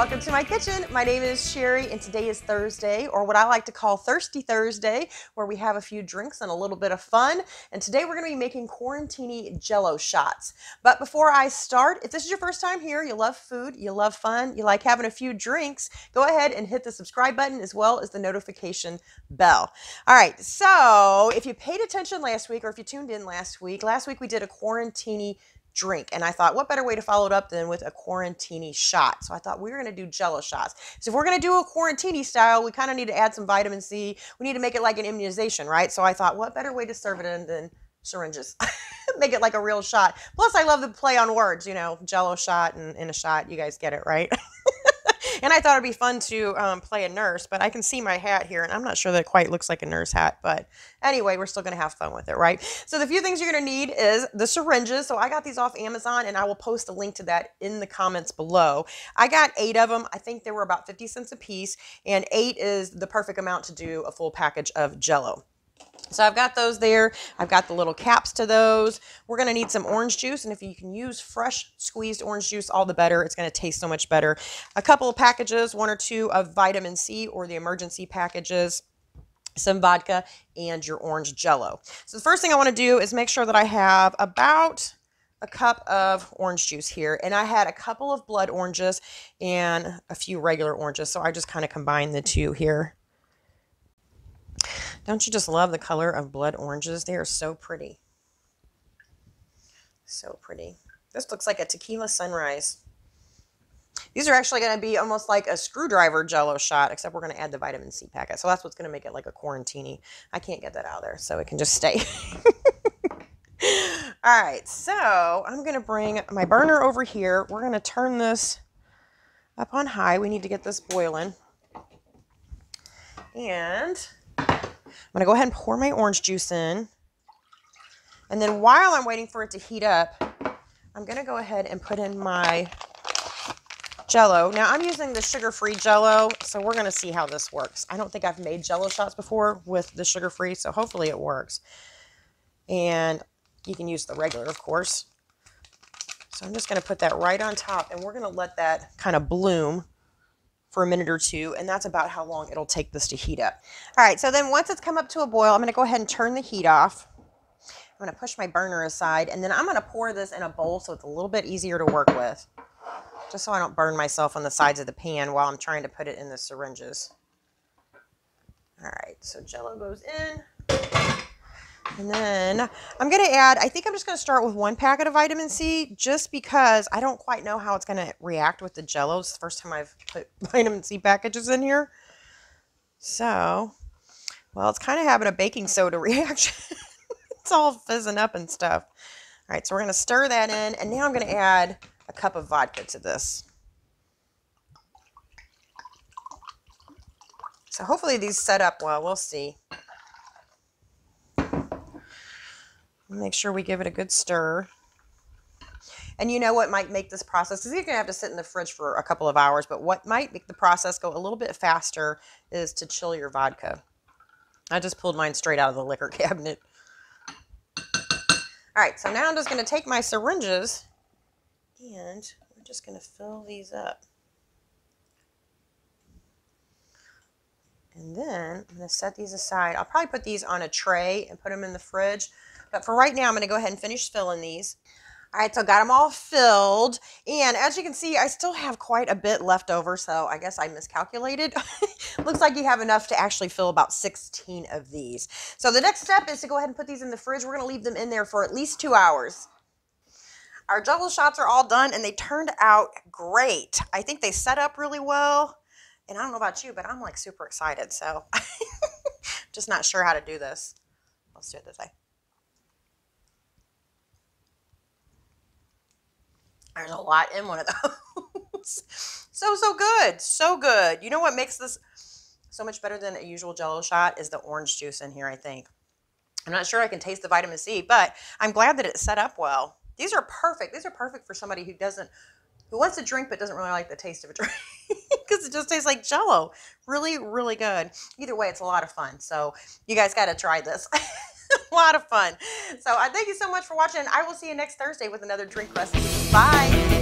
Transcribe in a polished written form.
welcome to my kitchen. My name is Sherry and today is Thursday, or what I like to call Thirsty Thursday, where we have a few drinks and a little bit of fun. And today we're going to be making Quarantini Jello Shots. But before I start, if this is your first time here, you love food, you love fun, you like having a few drinks, go ahead and hit the subscribe button as well as the notification bell. All right, so if you paid attention last week or if you tuned in last week we did a Quarantini drink, and I thought what better way to follow it up than with a Quarantini shot. So I thought we were going to do Jello shots. So if we're going to do a Quarantini style, we kind of need to add some vitamin C. We need to make it like an immunization, right? So I thought what better way to serve it in than syringes. Make it like a real shot. Plus I love the play on words, you know, Jello shot and in a shot. You guys get it, right? And I thought it'd be fun to play a nurse, but I can see my hat here, and I'm not sure that it quite looks like a nurse hat. But anyway, we're still going to have fun with it, right? So the few things you're going to need is the syringes. So I got these off Amazon, and I will post a link to that in the comments below. I got 8 of them. I think they were about 50 cents a piece, and 8 is the perfect amount to do a full package of Jell-O. So I've got those there. I've got the little caps to those. We're going to need some orange juice, and if you can use fresh squeezed orange juice, all the better. It's going to taste so much better. A couple of packages, 1 or 2 of vitamin C or the emergency packages, some vodka, and your orange Jell-O. So the first thing I want to do is make sure that I have about a cup of orange juice here, and I had a couple of blood oranges and a few regular oranges, so I just kind of combined the two here. Don't you just love the color of blood oranges? They are so pretty. So pretty. This looks like a tequila sunrise. These are actually going to be almost like a screwdriver Jello shot, except we're going to add the vitamin C packet. So that's what's going to make it like a Quarantini. I can't get that out of there, so it can just stay. All right, so I'm going to bring my burner over here. We're going to turn this up on high. We need to get this boiling. And I'm going to go ahead and pour my orange juice in. And then while I'm waiting for it to heat up, I'm going to go ahead and put in my Jell-O. Now, I'm using the sugar-free Jell-O, so we're going to see how this works. I don't think I've made Jello shots before with the sugar-free, so hopefully it works. And you can use the regular, of course. So I'm just going to put that right on top, and we're going to let that kind of bloom for a minute or two, and that's about how long it'll take this to heat up. All right, so then once it's come up to a boil, I'm going to go ahead and turn the heat off. I'm going to push my burner aside, and then I'm going to pour this in a bowl so it's a little bit easier to work with, just so I don't burn myself on the sides of the pan while I'm trying to put it in the syringes. All right, so Jell-O goes in. And then I'm going to add, I think I'm just going to start with 1 packet of vitamin C just because I don't quite know how it's going to react with the Jell-O. It's the first time I've put vitamin C packages in here. So, well, it's kind of having a baking soda reaction. It's all fizzing up and stuff. All right, so we're going to stir that in. And now I'm going to add a cup of vodka to this. So hopefully these set up well. We'll see. Make sure we give it a good stir. And you know what might make this process, because you're going to have to sit in the fridge for a couple of hours, but what might make the process go a little bit faster is to chill your vodka. I just pulled mine straight out of the liquor cabinet. All right, so now I'm just going to take my syringes and we're just going to fill these up. And then I'm going to set these aside. I'll probably put these on a tray and put them in the fridge. But for right now, I'm going to go ahead and finish filling these. All right, so I got them all filled. And as you can see, I still have quite a bit left over, so I guess I miscalculated. Looks like you have enough to actually fill about 16 of these. So the next step is to go ahead and put these in the fridge. We're going to leave them in there for at least 2 hours. Our Jello shots are all done, and they turned out great. I think they set up really well. And I don't know about you, but I'm like super excited, so just not sure how to do this. Let's do it this way. There's a lot in one of those. So good. So good. You know what makes this so much better than a usual Jello shot is the orange juice in here, I think. I'm not sure I can taste the vitamin C, but I'm glad that it set up well. These are perfect. These are perfect for somebody who wants to drink but doesn't really like the taste of a drink because it just tastes like Jell-O. Really, really good. Either way, it's a lot of fun. So you guys got to try this. A lot of fun. So I thank you so much for watching. I will see you next Thursday with another drink recipe. Bye.